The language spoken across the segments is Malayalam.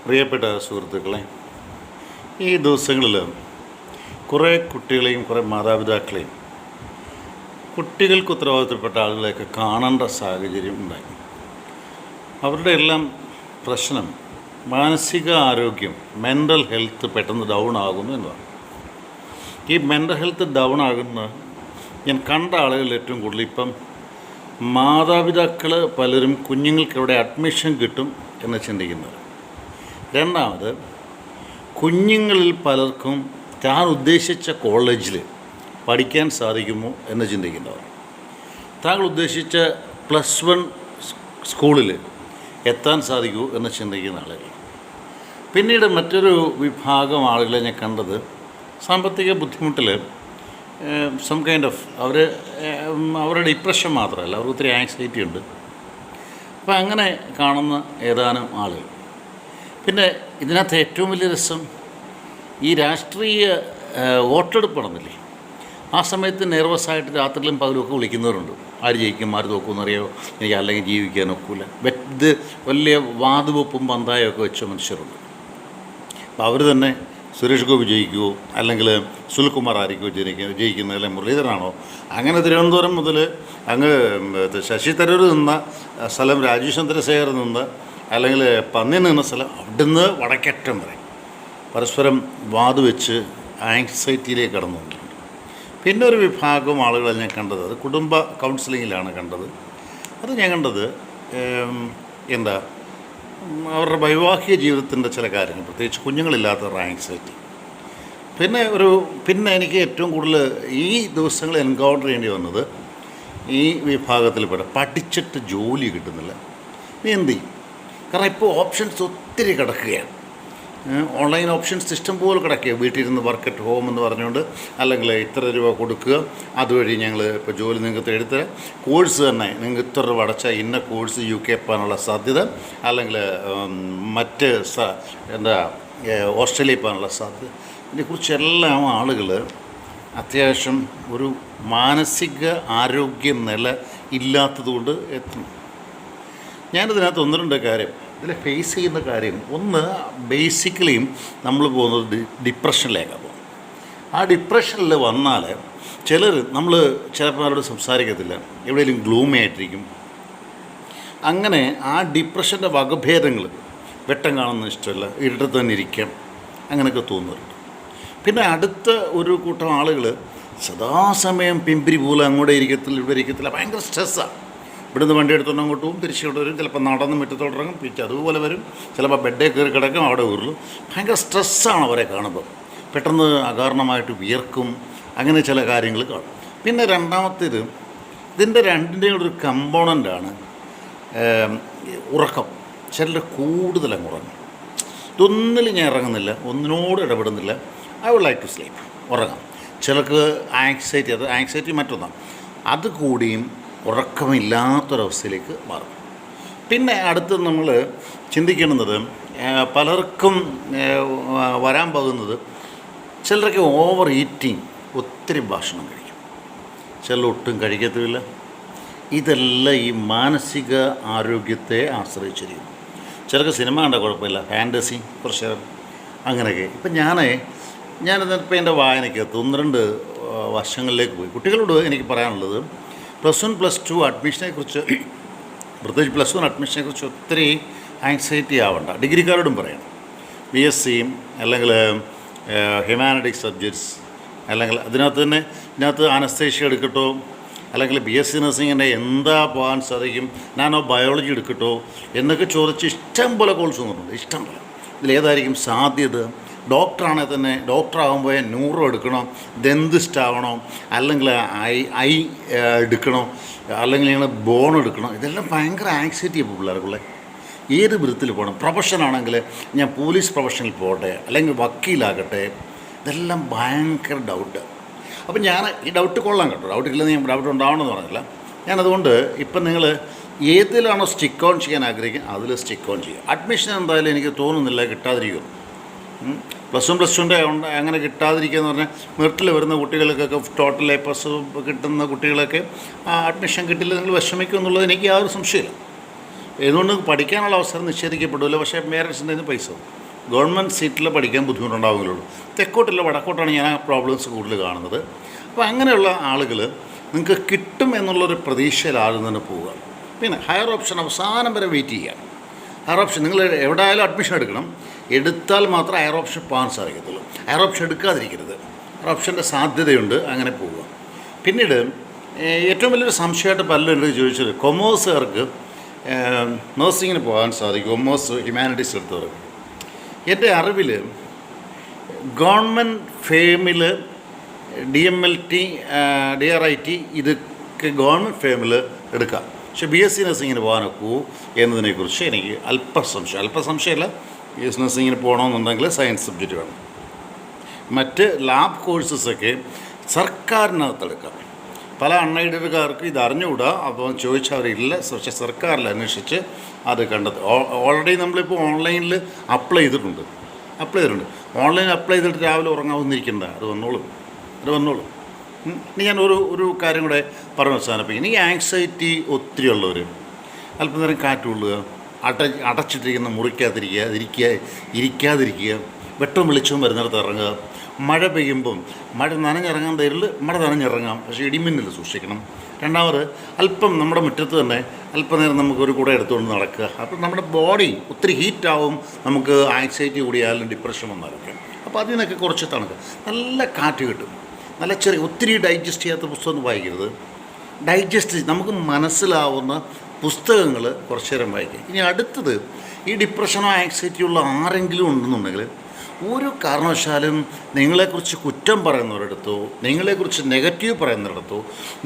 പ്രിയപ്പെട്ട സുഹൃത്തുക്കളെ, ഈ ദിവസങ്ങളിൽ കുറേ കുട്ടികളെയും കുറേ മാതാപിതാക്കളെയും കുട്ടികൾക്ക് ഉത്തരവാദിത്തപ്പെട്ട ആളുകളെയൊക്കെ കാണേണ്ട സാഹചര്യം ഉണ്ടായി. അവരുടെ എല്ലാം പ്രശ്നം മാനസിക ആരോഗ്യം, മെൻ്റൽ ഹെൽത്ത് പെട്ടെന്ന് ഡൗൺ ആകുന്നു എന്നതാണ്. ഈ മെൻ്റൽ ഹെൽത്ത് ഡൗൺ ആകുന്ന ഞാൻ കണ്ട ആളുകളിൽ ഏറ്റവും കൂടുതൽ ഇപ്പം മാതാപിതാക്കൾ പലരും കുഞ്ഞുങ്ങൾക്ക് എവിടെ അഡ്മിഷൻ കിട്ടും എന്ന് ചിന്തിക്കുന്നത്. രണ്ടാമത്, കുഞ്ഞുങ്ങളിൽ പലർക്കും താൻ ഉദ്ദേശിച്ച കോളേജിൽ പഠിക്കാൻ സാധിക്കുമോ എന്ന് ചിന്തിക്കുന്നവർ, താങ്കൾ ഉദ്ദേശിച്ച +1 സ്കൂളിൽ എത്താൻ സാധിക്കുമോ എന്ന് ചിന്തിക്കുന്ന ആളുകൾ. പിന്നീട് മറ്റൊരു വിഭാഗം ആളുകളെ ഞാൻ കണ്ടത് സാമ്പത്തിക ബുദ്ധിമുട്ടിൽ സം കൈൻഡ് ഓഫ് അവരുടെ ഡിപ്രഷൻ മാത്രമല്ല, അവർക്ക് ഒത്തിരി ആങ്സൈറ്റി ഉണ്ട്. അപ്പോൾ അങ്ങനെ കാണുന്ന ഏതാനും ആളുകൾ. പിന്നെ ഇതിനകത്ത് ഏറ്റവും വലിയ രസം, ഈ രാഷ്ട്രീയ വോട്ടെടുപ്പ് നടന്നില്ലേ, ആ സമയത്ത് നെർവസായിട്ട് രാത്രിയിലും പകലുമൊക്കെ വിളിക്കുന്നവരുണ്ട്. ആര് ജയിക്കും, ആര് തോക്കുമെന്നറിയോ, എനിക്ക് അല്ലെങ്കിൽ ജീവിക്കാൻ ഒക്കില്ല. ഇത് വലിയ വാതുവെപ്പും പന്തായൊക്കെ വെച്ച മനുഷ്യരുണ്ട്. അപ്പോൾ അവർ തന്നെ സുരേഷ് ഗോപി ജയിക്കുമോ, അല്ലെങ്കിൽ സുനിൽകുമാർ ആയിരിക്കുമോ ജയിക്കുന്നത്, അല്ലെങ്കിൽ മുരളീധരനാണോ? അങ്ങനെ തിരുവനന്തപുരം മുതൽ അങ്ങ് ശശി തരൂർ നിന്ന സ്ഥലം, രാജീവ് ചന്ദ്രശേഖർ നിന്ന്, അല്ലെങ്കിൽ പന്നി നിന്ന സ്ഥലം, അവിടുന്ന് വടക്കേറ്റം വരെ പരസ്പരം വാതുവെച്ച് ആങ്സൈറ്റിയിലേക്ക് കടന്നുകൊണ്ടിട്ടുണ്ട്. പിന്നെ ഒരു വിഭാഗം ആളുകളെ ഞാൻ കണ്ടത്, അത് കുടുംബ കൗൺസിലിങ്ങിലാണ് കണ്ടത്. അത് ഞാൻ കണ്ടത് അവരുടെ വൈവാഹിക ജീവിതത്തിൻ്റെ ചില കാര്യങ്ങൾ, പ്രത്യേകിച്ച് കുഞ്ഞുങ്ങളില്ലാത്തവരുടെ ആങ്സൈറ്റി. പിന്നെ എനിക്ക് ഏറ്റവും കൂടുതൽ ഈ ദിവസങ്ങൾ എൻകൗണ്ടർ ചെയ്യേണ്ടി വന്നത് ഈ വിഭാഗത്തിൽപ്പെട്ട പഠിച്ചിട്ട് ജോലി കിട്ടുന്നില്ല. നീ എന്ത് ചെയ്യും? കാരണം ഇപ്പോൾ ഓപ്ഷൻസ് ഒത്തിരി കിടക്കുകയാണ്. ഓൺലൈൻ ഓപ്ഷൻസ് ഇഷ്ടം പോലെ കിടക്കുക. വീട്ടിലിരുന്ന് വർക്ക് അറ്റ് ഹോം എന്ന് പറഞ്ഞുകൊണ്ട്, അല്ലെങ്കിൽ ഇത്ര രൂപ കൊടുക്കുക, അതുവഴി ഞങ്ങൾ ഇപ്പോൾ ജോലി നിങ്ങൾക്ക് തേടിത്തരാം. കോഴ്സ് തന്നെ നിങ്ങൾക്ക് ഇത്ര രൂപ അടച്ചാൽ ഇന്ന കോഴ്സ് UK പോകാനുള്ള സാധ്യത, അല്ലെങ്കിൽ മറ്റ് ഓസ്ട്രേലിയ പോകാനുള്ള സാധ്യത. ഇതിനെക്കുറിച്ചെല്ലാം ആളുകൾ അത്യാവശ്യം ഒരു മാനസിക ആരോഗ്യ നില ഇല്ലാത്തതുകൊണ്ട് എത്തുന്നു. ഞാനിതിനകത്ത് 1-2 കാര്യം ഇതിൽ ഫേസ് ചെയ്യുന്ന കാര്യം. ഒന്ന്, ബേസിക്കലിയും നമ്മൾ പോകുന്നത് ഡിപ്രഷനിലേക്കാണ് പോകുന്നത്. ആ ഡിപ്രഷനിൽ വന്നാൽ ചിലപ്പോൾ അവരോട് സംസാരിക്കത്തില്ല, എവിടെയെങ്കിലും ഗ്ലൂമി ആയിട്ടിരിക്കും. അങ്ങനെ ആ ഡിപ്രഷൻ്റെ വകഭേദങ്ങൾ, വെട്ടം കാണുന്ന ഇഷ്ടമല്ല, ഇരുട്ടത്ത് തന്നെ ഇരിക്കാം, അങ്ങനെയൊക്കെ തോന്നുന്നുണ്ട്. പിന്നെ അടുത്ത ഒരു കൂട്ടം ആളുകൾ സദാസമയം പിമ്പിരി പോലെ അങ്ങോട്ട് ഇരിക്കത്തില്ല, ഇവിടെ ഇരിക്കത്തില്ല, ഭയങ്കര സ്ട്രെസ്സാണ്. ഇവിടുന്ന് വണ്ടി എടുത്തുകൊണ്ട് അങ്ങോട്ട് പോകും, തിരിച്ചോട്ട് വരും, ചിലപ്പോൾ നടന്ന് മുറ്റത്തോട്ടിറങ്ങും, പിച്ച് അതുപോലെ വരും, ചിലപ്പോൾ ബെഡേ കയറി കിടക്കും, അവിടെ ഉരുളും. ഭയങ്കര സ്ട്രെസ്സാണ് അവരെ കാണുമ്പോൾ. പെട്ടെന്ന് അകാരണമായിട്ട് വിയർക്കും, അങ്ങനെ ചില കാര്യങ്ങൾ കാണും. പിന്നെ രണ്ടാമത്തേത്, ഇതിൻ്റെ രണ്ടിൻ്റെയും ഒരു കമ്പോണൻ്റാണ് ഉറക്കം. ചിലർ കൂടുതലങ്ങ് ഉറങ്ങും. ഇതൊന്നിലും ഞാൻ ഇറങ്ങുന്നില്ല, ഒന്നിനോട് ഇടപെടുന്നില്ല, I would like to sleep, ഉറങ്ങാം. ചിലർക്ക് ആങ്സൈറ്റി മറ്റൊന്നാണ്, അത് കൂടിയും ഉറക്കമില്ലാത്തൊരവസ്ഥയിലേക്ക് മാറും. പിന്നെ അടുത്ത് നമ്മൾ ചിന്തിക്കേണ്ടുന്നത്, പലർക്കും വരാൻ പോകുന്നത്, ചിലരൊക്കെ ഓവർ ഈറ്റിങ്, ഒത്തിരി ഭക്ഷണം കഴിക്കും, ചിലർ ഒട്ടും കഴിക്കത്തുമില്ല. ഇതെല്ലാം ഈ മാനസിക ആരോഗ്യത്തെ ആശ്രയിച്ചിരിക്കും. ചിലർക്ക് സിനിമ കണ്ടാൽ കുഴപ്പമില്ല, ഫാൻറ്റസി കുറച്ച് അങ്ങനെയൊക്കെ. ഇപ്പം ഞാനിപ്പോൾ എൻ്റെ വായനയ്ക്കകത്ത് 1-2 വർഷങ്ങളിലേക്ക് പോയി. കുട്ടികളോട് എനിക്ക് പറയാനുള്ളത്, +1 +2 അഡ്മിഷനെക്കുറിച്ച്, പ്രത്യേകിച്ച് +1 അഡ്മിഷനെക്കുറിച്ച് ഒത്തിരി ആങ്സൈറ്റി ആവണ്ട. ഡിഗ്രിക്കാരോടും പറയണം. BSc അല്ലെങ്കിൽ ഹ്യൂമാനിറ്റീസ് സബ്ജക്ട്സ്, അല്ലെങ്കിൽ ഇതിനകത്ത് അനസ്തേഷ്യ എടുക്കട്ടോ, അല്ലെങ്കിൽ BSc നഴ്സിങ്ങിൻ്റെ എന്താ പോകാൻ സാധിക്കും, നാനോ ബയോളജി എടുക്കട്ടോ എന്നൊക്കെ ചോദിച്ച് ഇഷ്ടം പോലെ കോഴ്സ് വന്നിട്ടുണ്ട്, ഇഷ്ടം പോലെ. ഇതിലേതായിരിക്കും സാധ്യത? ഡോക്ടറാണെങ്കിൽ തന്നെ ഡോക്ടറാകുമ്പോൾ ന്യൂറോ എടുക്കണോ, ഡെന്തിസ്റ്റ് ആവണോ, അല്ലെങ്കിൽ ഐ എടുക്കണോ, അല്ലെങ്കിൽ ഇങ്ങനെ ബോൺ എടുക്കണോ? ഇതെല്ലാം ഭയങ്കര ആങ്സൈറ്റി ഇപ്പോൾ പിള്ളേർക്കുള്ള. ഏത് വിധത്തിൽ പോകണം? പ്രൊഫഷനാണെങ്കിൽ ഞാൻ പോലീസ് പ്രൊഫഷനിൽ പോകട്ടെ, അല്ലെങ്കിൽ വക്കീലാകട്ടെ, ഇതെല്ലാം ഭയങ്കര ഡൗട്ട്. അപ്പം ഞാൻ ഈ ഡൗട്ട് കൊള്ളാം കേട്ടോ, ഡൗട്ടില്ലെന്ന് ഞാൻ ഡൗട്ട് ഉണ്ടാവണമെന്ന് പറഞ്ഞില്ല. ഞാനതുകൊണ്ട് ഇപ്പം നിങ്ങൾ ഏതിലാണോ സ്റ്റിക്ക് ഓൺ ചെയ്യാൻ ആഗ്രഹിക്കുക അതിൽ സ്റ്റിക്ക് ഓൺ ചെയ്യുക. അഡ്മിഷൻ എന്തായാലും എനിക്ക് തോന്നുന്നില്ല കിട്ടാതിരിക്കും. +1 +2 അങ്ങനെ കിട്ടാതിരിക്കുക എന്ന് പറഞ്ഞാൽ, മെറിറ്റിൽ വരുന്ന കുട്ടികൾക്കൊക്കെ ടോട്ടൽ A+ കിട്ടുന്ന കുട്ടികളൊക്കെ അഡ്മിഷൻ കിട്ടില്ല, നിങ്ങൾ വിഷമിക്കും എന്നുള്ളത് എനിക്ക് യാതൊരു സംശയമില്ല. എന്തുകൊണ്ട് പഠിക്കാനുള്ള അവസരം നിഷേധിക്കപ്പെടില്ല, പക്ഷേ പേരൻസിൻ്റെ നിന്ന് പൈസ ഗവൺമെൻറ് സീറ്റിൽ പഠിക്കാൻ ബുദ്ധിമുട്ടുണ്ടാവുകയുള്ളൂ. തെക്കോട്ടില്ല വടക്കോട്ടാണ് ഞാൻ ആ പ്രോബ്ലംസ് കൂടുതൽ കാണുന്നത്. അപ്പോൾ അങ്ങനെയുള്ള ആളുകൾ നിങ്ങൾക്ക് കിട്ടും എന്നുള്ളൊരു പ്രതീക്ഷയിൽ ആദ്യം തന്നെ പോവുക. പിന്നെ ഹയർ ഓപ്ഷൻ അവസാനം വരെ വെയിറ്റ് ചെയ്യുക. ഹയർ ഓപ്ഷൻ നിങ്ങൾ എവിടെ ആയാലും അഡ്മിഷൻ എടുക്കണം, എടുത്താൽ മാത്രമേ ഹയർ ഓപ്ഷൻ പോകാൻ സാധിക്കത്തുള്ളൂ. ഹയർ ഓപ്ഷൻ എടുക്കാതിരിക്കരുത്, ഹയർ ഓപ്ഷൻ്റെ സാധ്യതയുണ്ട്, അങ്ങനെ പോവുക. പിന്നീട് ഏറ്റവും വലിയൊരു സംശയമായിട്ട് പലരും എനിക്ക് ചോദിച്ചത് കൊമേഴ്സുകാർക്ക് നഴ്സിങ്ങിന് പോകാൻ സാധിക്കും, കൊമേഴ്സ് ഹ്യൂമാനിറ്റീസ് എടുത്തവർക്ക്. എൻ്റെ അറിവിൽ ഗവൺമെൻറ് ഫേമിൽ DMLT DRIT ഇതൊക്കെ ഗവൺമെൻറ് ഫേമിൽ എടുക്കാം, പക്ഷേ BSc നഴ്സിങ്ങിന് പോകാനൊക്കുമോ എന്നതിനെക്കുറിച്ച് എനിക്ക് അല്പസംശയമല്ല. BSc നഴ്സിങ്ങിന് പോകണമെന്നുണ്ടെങ്കിൽ സയൻസ് സബ്ജക്റ്റ് വേണം. മറ്റ് ലാബ് കോഴ്സസൊക്കെ സർക്കാരിനകത്തെടുക്കാം. പല അൺഎയ്ഡഡുകാർക്ക് ഇത് അറിഞ്ഞുകൂടാ, അപ്പോൾ ചോദിച്ചവരില്ല. പക്ഷേ സർക്കാരിൽ അന്വേഷിച്ച് അത് കണ്ടെത്തും. ഓൾറെഡി നമ്മളിപ്പോൾ ഓൺലൈനിൽ അപ്ലൈ ചെയ്തിട്ടുണ്ട്. ഓൺലൈൻ അപ്ലൈ ചെയ്തിട്ട് രാവിലെ ഉറങ്ങാവുന്നിരിക്കണ്ട, അത് വന്നോളും. ഇനി ഞാൻ ഒരു കാര്യം കൂടെ പറഞ്ഞ് അവസാനിപ്പിക്കും. ഈ ആങ്സൈറ്റി ഒത്തിരി ഉള്ളവർ അല്പം നേരം കാറ്റ് കൊള്ളുക, അടച്ചിട്ടിരിക്കുന്ന ഇരിക്കാതിരിക്കുക, വെട്ടവും വെളിച്ചവും വരുന്നിടത്ത് ഇറങ്ങുക. മഴ പെയ്യുമ്പം മഴ നനഞ്ഞിറങ്ങാൻ തരില്ല, മഴ നനഞ്ഞിറങ്ങാം, പക്ഷേ ഇടിമിന്നൽ സൂക്ഷിക്കണം. രണ്ടാമത് അല്പം നമ്മുടെ മുറ്റത്ത് തന്നെ അല്പനേരം നമുക്കൊരു കൂടെ എടുത്തുകൊണ്ട് നടക്കുക. അപ്പം നമ്മുടെ ബോഡി ഒത്തിരി ഹീറ്റാവും, നമുക്ക് ആങ്സൈറ്റി കൂടിയാലും ഡിപ്രഷൻ വന്നാലൊക്കെ. അപ്പോൾ അതിൽ നിന്നൊക്കെ കുറച്ച് തണുക്കുക, നല്ല കാറ്റ് കിട്ടും. നല്ല ഒത്തിരി ഡൈജസ്റ്റ് ചെയ്യാത്ത പുസ്തകം വായിക്കരുത്. നമുക്ക് മനസ്സിലാവുന്ന പുസ്തകങ്ങൾ കുറച്ച് നേരം വായിക്കുക. ഇനി അടുത്തത്, ഈ ഡിപ്രഷനോ ആങ്സൈറ്റിയോ ഉള്ള ആരെങ്കിലും ഉണ്ടെന്നുണ്ടെങ്കിൽ ഒരു കാരണവശാലും നിങ്ങളെക്കുറിച്ച് കുറ്റം പറയുന്നവരടുത്തോ നിങ്ങളെക്കുറിച്ച് നെഗറ്റീവ് പറയുന്നവരടുത്തോ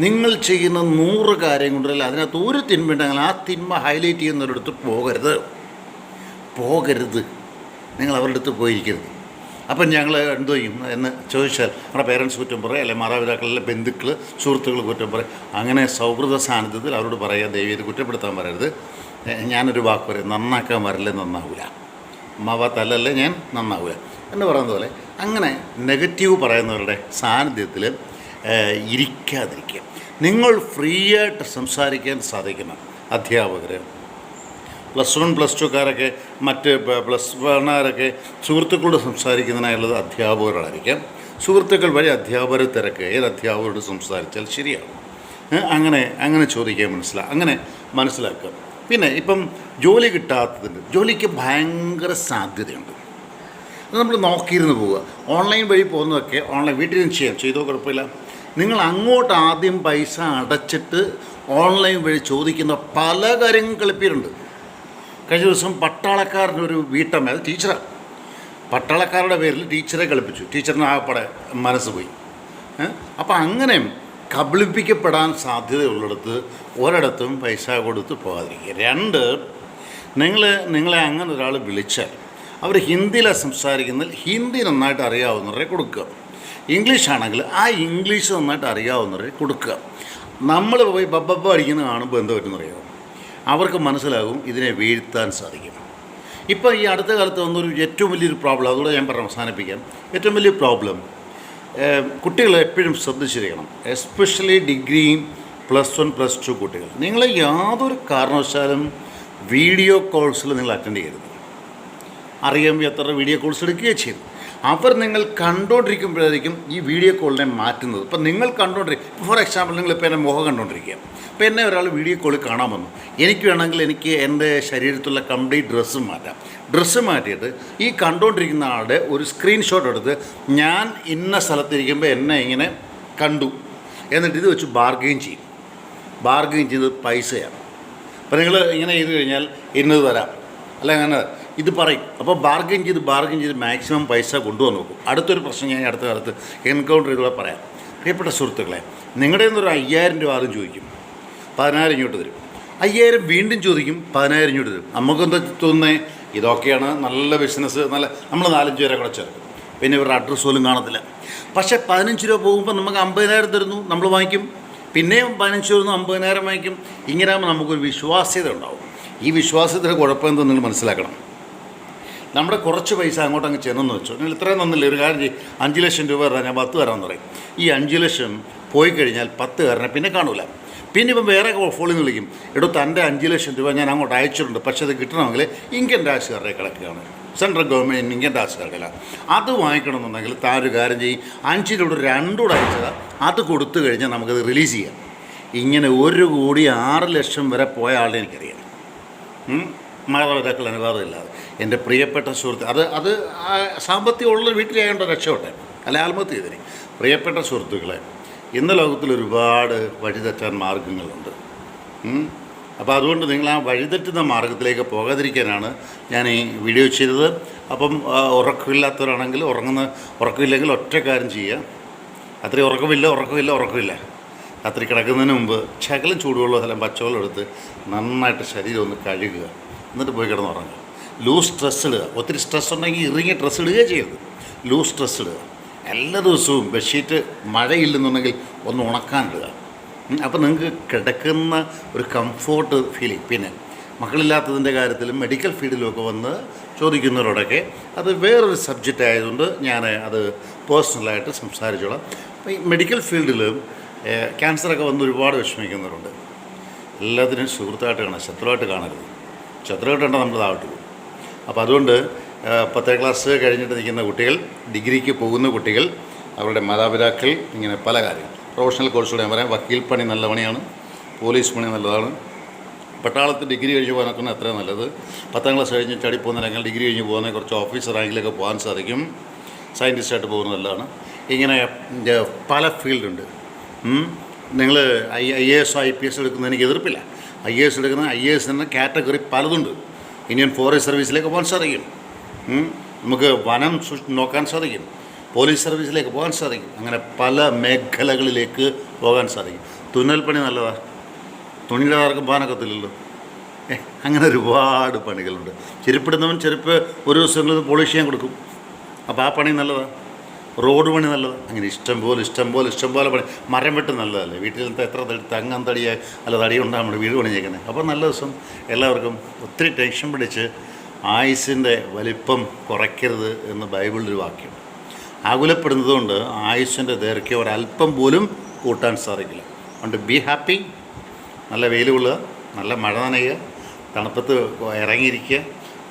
നിങ്ങൾ ചെയ്യുന്ന 100 കാര്യം കൊണ്ടല്ല അതിനകത്ത് ഒരു തിന്മയുണ്ടെങ്കിൽ ആ തിന്മ ഹൈലൈറ്റ് ചെയ്യുന്നവരടുത്ത് പോകരുത്. നിങ്ങൾ അവരുടെ അടുത്ത് പോയിരിക്കരുത്. അപ്പം ഞങ്ങൾ എന്തോ ചെയ്യും എന്ന് ചോദിച്ചാൽ നമ്മുടെ പേരൻസ് കുറ്റം പറയും, അല്ലെങ്കിൽ മാതാപിതാക്കളിലെ ബന്ധുക്കൾ സുഹൃത്തുക്കൾ കുറ്റം പറയും. അങ്ങനെ സൗഹൃദ സാന്നിധ്യത്തിൽ അവരോട് പറയുക, ദയവേത് കുറ്റപ്പെടുത്താൻ പറയരുത്. ഞാനൊരു വാക്ക് പറയും, നന്നാക്കാൻ വരല്ലേ നന്നാവില്ല, അമ്മാവാത്തല്ലേ ഞാൻ നന്നാവുക എന്ന് പറയുന്ന പോലെ അങ്ങനെ നെഗറ്റീവ് പറയുന്നവരുടെ സാന്നിധ്യത്തിൽ ഇരിക്കാതിരിക്കുക. നിങ്ങൾ ഫ്രീ ആയിട്ട് സംസാരിക്കാൻ സാധിക്കുന്ന അധ്യാപകർ, +1 +2കാരൊക്കെ മറ്റ് +1കാരൊക്കെ സുഹൃത്തുക്കളോട് സംസാരിക്കുന്നതിനായുള്ളത് അധ്യാപകരോടായിരിക്കാം. സുഹൃത്തുക്കൾ വഴി അധ്യാപകരെ തിരക്ക്, ഏത് അധ്യാപകരോട് സംസാരിച്ചാൽ ശരിയാകും. അങ്ങനെ ചോദിക്കാൻ അങ്ങനെ മനസ്സിലാക്കുക. പിന്നെ ഇപ്പം ജോലി കിട്ടാത്തതിൻ്റെ ജോലിക്ക് ഭയങ്കര സാധ്യതയുണ്ട്. അത് നമ്മൾ നോക്കിയിരുന്ന് പോവുക. ഓൺലൈൻ വഴി പോകുന്നതൊക്കെ വീട്ടിൽ നിന്ന് ചെയ്തോ കുഴപ്പമില്ല. നിങ്ങൾ അങ്ങോട്ട് ആദ്യം പൈസ അടച്ചിട്ട് ഓൺലൈൻ വഴി ചോദിക്കുന്ന പല കാര്യങ്ങളും കളിപ്പിയിട്ടുണ്ട്. കഴിഞ്ഞ ദിവസം പട്ടാളക്കാരൻ്റെ ഒരു വീട്ടമ്മ, അത് ടീച്ചറാണ്, പട്ടാളക്കാരുടെ പേരിൽ ടീച്ചറെ കളിപ്പിച്ചു. ടീച്ചറിന് ആകപ്പാടെ മനസ്സ് പോയി. അപ്പോൾ അങ്ങനെ കബളിപ്പിക്കപ്പെടാൻ സാധ്യതയുള്ളിടത്ത് ഒരിടത്തും പൈസ കൊടുത്ത് പോകാതിരിക്കുക. 2, നിങ്ങളെ അങ്ങനെ ഒരാൾ വിളിച്ചാൽ അവർ ഹിന്ദിയിലാണ് സംസാരിക്കുന്നതിൽ ഹിന്ദി നന്നായിട്ട് അറിയാവുന്നവരെ കൊടുക്കുക. ഇംഗ്ലീഷാണെങ്കിൽ ആ ഇംഗ്ലീഷ് നന്നായിട്ട് അറിയാവുന്നവരെ കൊടുക്കുക. നമ്മൾ പോയി ബബ്ബ അടിക്കുന്ന കാണുമ്പോൾ എന്താ പറ്റുന്നറിയാവും, അവർക്ക് മനസ്സിലാകും ഇതിനെ വീഴ്ത്താൻ സാധിക്കും. ഇപ്പോൾ ഈ അടുത്ത കാലത്ത് വന്നൊരു ഏറ്റവും വലിയൊരു പ്രോബ്ലം, അതുകൂടെ ഞാൻ അവസാനിപ്പിക്കാം. ഏറ്റവും വലിയ പ്രോബ്ലം കുട്ടികൾ എപ്പോഴും ശ്രദ്ധിച്ചിരിക്കണം, എസ്പെഷ്യലി ഡിഗ്രിയും +1 +2 കുട്ടികൾ. നിങ്ങൾ യാതൊരു കാരണവശാലും വീഡിയോ കോൾസിൽ നിങ്ങൾ അറ്റൻഡ് ചെയ്യരുത്. അറിയാമെങ്കിൽ എത്ര വീഡിയോ കോൾസ് എടുക്കുകയും ചെയ്യും. അവർ നിങ്ങൾ കണ്ടുകൊണ്ടിരിക്കുമ്പോഴായിരിക്കും ഈ വീഡിയോ കോളിനെ മാറ്റുന്നത്. ഇപ്പം നിങ്ങൾ ഫോർ എക്സാമ്പിൾ നിങ്ങളിപ്പോൾ എൻ്റെ മുഖം കണ്ടുകൊണ്ടിരിക്കുക. അപ്പോൾ എന്നെ ഒരാൾ വീഡിയോ കോളിൽ കാണാൻ വന്നു. എനിക്ക് വേണമെങ്കിൽ എൻ്റെ ശരീരത്തുള്ള കംപ്ലീറ്റ് ഡ്രസ്സ് മാറ്റിയിട്ട് ഈ കണ്ടുകൊണ്ടിരിക്കുന്ന ആളുടെ ഒരു സ്ക്രീൻഷോട്ട് എടുത്ത് ഞാൻ ഇന്ന സ്ഥലത്തിരിക്കുമ്പോൾ എന്നെ ഇങ്ങനെ കണ്ടു എന്നിട്ട് ഇത് വെച്ച് ബാർഗെയിൻ ചെയ്ത് പൈസയാണ്. അപ്പോൾ നിങ്ങൾ ഇങ്ങനെ ചെയ്ത് കഴിഞ്ഞാൽ ഇന്നത് തരാം, അല്ല അങ്ങനെ ഇത് പറയും. അപ്പോൾ ബാർഗെയിൻ ചെയ്ത് മാക്സിമം പൈസ കൊണ്ടുവന്ന് നോക്കും. അടുത്തൊരു പ്രശ്നം ഞാൻ അടുത്ത കാലത്ത് എൻകൗണ്ടർ ചെയ്തുകൂടെ പറയാം. പ്രിയപ്പെട്ട സുഹൃത്തുക്കളെ, നിങ്ങളുടെ നിന്നൊരു 5000 രൂപ ആദ്യം ചോദിക്കും, 10000 ഇങ്ങോട്ട് തരും. 5000 വീണ്ടും ചോദിക്കും, 10000 ഇങ്ങോട്ട് തരും. നമുക്കെന്താ തോന്നുന്നത്, ഇതൊക്കെയാണ് നല്ല ബിസിനസ്, നമ്മൾ 4-5 പേരെ കൂടെ ചേർക്കും. പിന്നെ ഇവരുടെ അഡ്രസ്സ് പോലും കാണത്തില്ല. പക്ഷേ 15 രൂപ പോകുമ്പോൾ നമുക്ക് 50000 തരുന്നു, നമ്മൾ വാങ്ങിക്കും. പിന്നെയും 15 തരുന്നു, 50000 വാങ്ങിക്കും. ഇങ്ങനെ ആകുമ്പോൾ നമുക്കൊരു വിശ്വാസ്യത ഉണ്ടാവും. ഈ വിശ്വാസത്തിൻ്റെ കുഴപ്പം എന്തെന്ന് നിങ്ങൾ മനസ്സിലാക്കണം. നമ്മുടെ കുറച്ച് പൈസ അങ്ങോട്ടങ്ങ് ചെന്നെന്ന് വെച്ചോ, നിങ്ങൾ ഇത്രയും തന്നില്ല, ഒരു കാര്യം ചെയ്യും, 5 ലക്ഷം രൂപ തരാം, ഞാൻ 10 തരാമെന്ന് പറയും. ഈ 5 ലക്ഷം പോയി കഴിഞ്ഞാൽ 10 കാരനെ പിന്നെ കാണൂല. പിന്നെ ഇപ്പം വേറെ ഫോണിൽ നിന്ന് വിളിക്കും, എടോ തൻ്റെ 5 ലക്ഷം രൂപ ഞാൻ അങ്ങോട്ട് അയച്ചിട്ടുണ്ട്, പക്ഷേ അത് കിട്ടണമെങ്കിൽ ഇൻകം ടാക്സുകാരുടെ കിടക്കുകയാണ്, സെൻട്രൽ ഗവൺമെൻറ് ഇൻകം ടാക്സുകാരുടെ. അത് വാങ്ങിക്കണമെന്നുണ്ടെങ്കിൽ താൻ ഒരു കാര്യം ചെയ്യും, 5 രൂപ 2 കൂടെ അയച്ചത് അത് കൊടുത്തു കഴിഞ്ഞാൽ നമുക്കത് റിലീസ് ചെയ്യാം. ഇങ്ങനെ 1,06,00,000 വരെ പോയ ആളുടെ എനിക്കറിയാം, മാതാപിതാക്കൾ അനുവാദമില്ലാതെ. എൻ്റെ പ്രിയപ്പെട്ട സുഹൃത്ത്, അത് സാമ്പത്തികമുള്ള വീട്ടിലായതുകൊണ്ട് രക്ഷപ്പെട്ടെ, അല്ല ആത്മഹത്യ ചെയ്തതിന്. പ്രിയപ്പെട്ട സുഹൃത്തുക്കളെ, ഇന്ന് ലോകത്തിൽ ഒരുപാട് വഴിതെറ്റാൻ മാർഗങ്ങളുണ്ട്. അപ്പോൾ അതുകൊണ്ട് നിങ്ങൾ ആ വഴിതെറ്റുന്ന മാർഗത്തിലേക്ക് പോകാതിരിക്കാനാണ് ഞാൻ ഈ വീഡിയോ ചെയ്തത്. അപ്പം ഉറക്കമില്ലാത്തവരാണെങ്കിൽ ഉറക്കമില്ലെങ്കിൽ ഒറ്റ കാര്യം ചെയ്യുക, അത്രയും ഉറക്കമില്ല. രാത്രി കിടക്കുന്നതിന് മുമ്പ് ശകലം ചൂടുവെള്ളം അല്ലെങ്കിൽ പച്ചവെള്ളം എടുത്ത് നന്നായിട്ട് ശരീരം ഒന്ന് കഴുകുക, എന്നിട്ട് പോയി കിടന്നുറങ്ങുക. ലൂസ് സ്ട്രെസ് ഇടുക. ഒത്തിരി സ്ട്രെസ് ഉണ്ടെങ്കിൽ ഇറങ്ങിയ ഡ്രസ്സ് ഇടുകയേ ചെയ്യരുത്, ലൂസ് സ്ട്രെസ് ഇടുക. എല്ലാ ദിവസവും ബെഡ്ഷീറ്റ് മഴയില്ലെന്നുണ്ടെങ്കിൽ ഒന്ന് ഉണക്കാനിടുക. അപ്പോൾ നിങ്ങൾക്ക് കിടക്കുന്ന ഒരു കംഫോർട്ട് ഫീലിംഗ്. പിന്നെ മക്കളില്ലാത്തതിൻ്റെ കാര്യത്തിലും മെഡിക്കൽ ഫീൽഡിലുമൊക്കെ വന്ന് ചോദിക്കുന്നവരോടൊക്കെ അത് വേറൊരു സബ്ജക്റ്റ് ആയതുകൊണ്ട് ഞാൻ അത് പേഴ്സണലായിട്ട് സംസാരിച്ചോളാം. അപ്പോൾ ഈ മെഡിക്കൽ ഫീൽഡിൽ ക്യാൻസറൊക്കെ വന്ന് ഒരുപാട് വിഷമിക്കുന്നവരുണ്ട്. എല്ലാത്തിനും സുഹൃത്തായിട്ട് കാണാം, ശത്രുവായിട്ട് കാണരുത്. ശത്രുവായിട്ട് കണ്ടാൽ നമ്മൾ താഴോട്ട് പോകും. അപ്പോൾ അതുകൊണ്ട് 10ാം ക്ലാസ് കഴിഞ്ഞിട്ട് നിൽക്കുന്ന കുട്ടികൾ, ഡിഗ്രിക്ക് പോകുന്ന കുട്ടികൾ, അവരുടെ മാതാപിതാക്കൾ, ഇങ്ങനെ പല കാര്യങ്ങൾ, പ്രൊഫഷണൽ കോഴ്സുകൂടെ ഞാൻ പറയാം. വക്കീൽ പണി നല്ല പണിയാണ്, പോലീസ് പണി നല്ലതാണ്. പട്ടാളത്ത് ഡിഗ്രി കഴിഞ്ഞ് പോകാനൊക്കെ അത്രയും നല്ലത്. 10ാം ക്ലാസ് കഴിഞ്ഞ് ചടി പോകുന്നില്ലെങ്കിൽ ഡിഗ്രി കഴിഞ്ഞ് പോകുന്ന കുറച്ച് ഓഫീസർ റാങ്കിലൊക്കെ പോകാൻ സാധിക്കും. സയൻറ്റിസ്റ്റായിട്ട് പോകുന്നത് നല്ലതാണ്. ഇങ്ങനെ പല ഫീൽഡുണ്ട്. നിങ്ങൾ IAS IPS എടുക്കുന്നതിന് എനിക്ക് എതിർപ്പില്ല. IAS എടുക്കുന്ന IAS എന്ന കാറ്റഗറി പലതുണ്ട്. ഇന്ത്യൻ ഫോറസ്റ്റ് സർവീസിലേക്ക് പോകാൻ സാധിക്കും, നമുക്ക് വനം നോക്കാൻ സാധിക്കും, പോലീസ് സർവീസിലേക്ക് പോകാൻ സാധിക്കും. അങ്ങനെ പല മേഖലകളിലേക്ക് പോകാൻ സാധിക്കും. തുന്നൽ പണി നല്ലതാണ്, തുണിയുടെ ആർക്കും പോകാനൊക്കത്തില്ലല്ലോ. അങ്ങനെ ഒരുപാട് പണികളുണ്ട്. ചെരുപ്പിടുന്നവൻ ചെരുപ്പ് ഒരു ദിവസങ്ങളിൽ പോളിഷ് ചെയ്യാൻ കൊടുക്കും, അപ്പോൾ ആ പണി നല്ലതാണ്. റോഡ് പണി നല്ലതാണ്. അങ്ങനെ ഇഷ്ടം പോലെ പണി. മരം വെട്ട് നല്ലതല്ലേ, വീട്ടിൽ എത്ര തെങ്ങം തടിയായി അല്ല തടി കൊണ്ടാണ് നമ്മൾ വീട് പണിഞ്ഞേക്കുന്നത്. അപ്പോൾ നല്ല ദിവസം എല്ലാവർക്കും. ഒത്തിരി ടെൻഷൻ പിടിച്ച് ആയുസ്സിൻ്റെ വലിപ്പം കുറയ്ക്കരുത് എന്ന് ബൈബിളിലൊരു വാക്യം. ആകുലപ്പെടുന്നതുകൊണ്ട് ആയുസ്സിൻ്റെ ദൈർഘ്യം ഒരല്പം പോലും കൂട്ടാൻ സാധിക്കില്ല. അതുകൊണ്ട് ബി ഹാപ്പി. നല്ല വെയിൽ കൊള്ളുക, നല്ല മഴ നനയുക, തണുപ്പത്ത് ഇറങ്ങിയിരിക്കുക.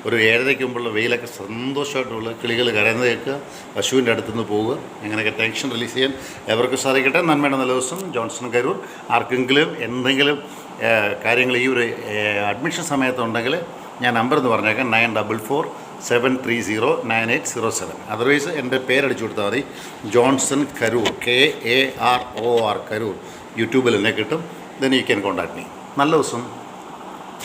ഒരു 7:30 മുമ്പുള്ള വെയിലൊക്കെ സന്തോഷമായിട്ടുള്ള കിളികൾ കരയുന്നത് കേൾക്കുക, പശുവിൻ്റെ അടുത്തുനിന്ന് പോവുക. അങ്ങനെയൊക്കെ ടെൻഷൻ റിലീസ് ചെയ്യാൻ എവർക്കും സാധിക്കട്ടെ. നന്മയുടെ നല്ല ദിവസം. ജോൺസൺ കരൂർ. ആർക്കെങ്കിലും എന്തെങ്കിലും കാര്യങ്ങൾ ഈ ഒരു അഡ്മിഷൻ സമയത്തുണ്ടെങ്കിൽ ഞാൻ നമ്പർ എന്ന് പറഞ്ഞേക്കാം, 9447309807. അതർവൈസ് എൻ്റെ പേരടിച്ചു കൊടുത്താൽ മതി, ജോൺസൺ കരൂർ, KAROR കരൂർ. യൂട്യൂബിൽ എന്നെ കിട്ടും. Then you can contact me. നല്ല ദിവസം.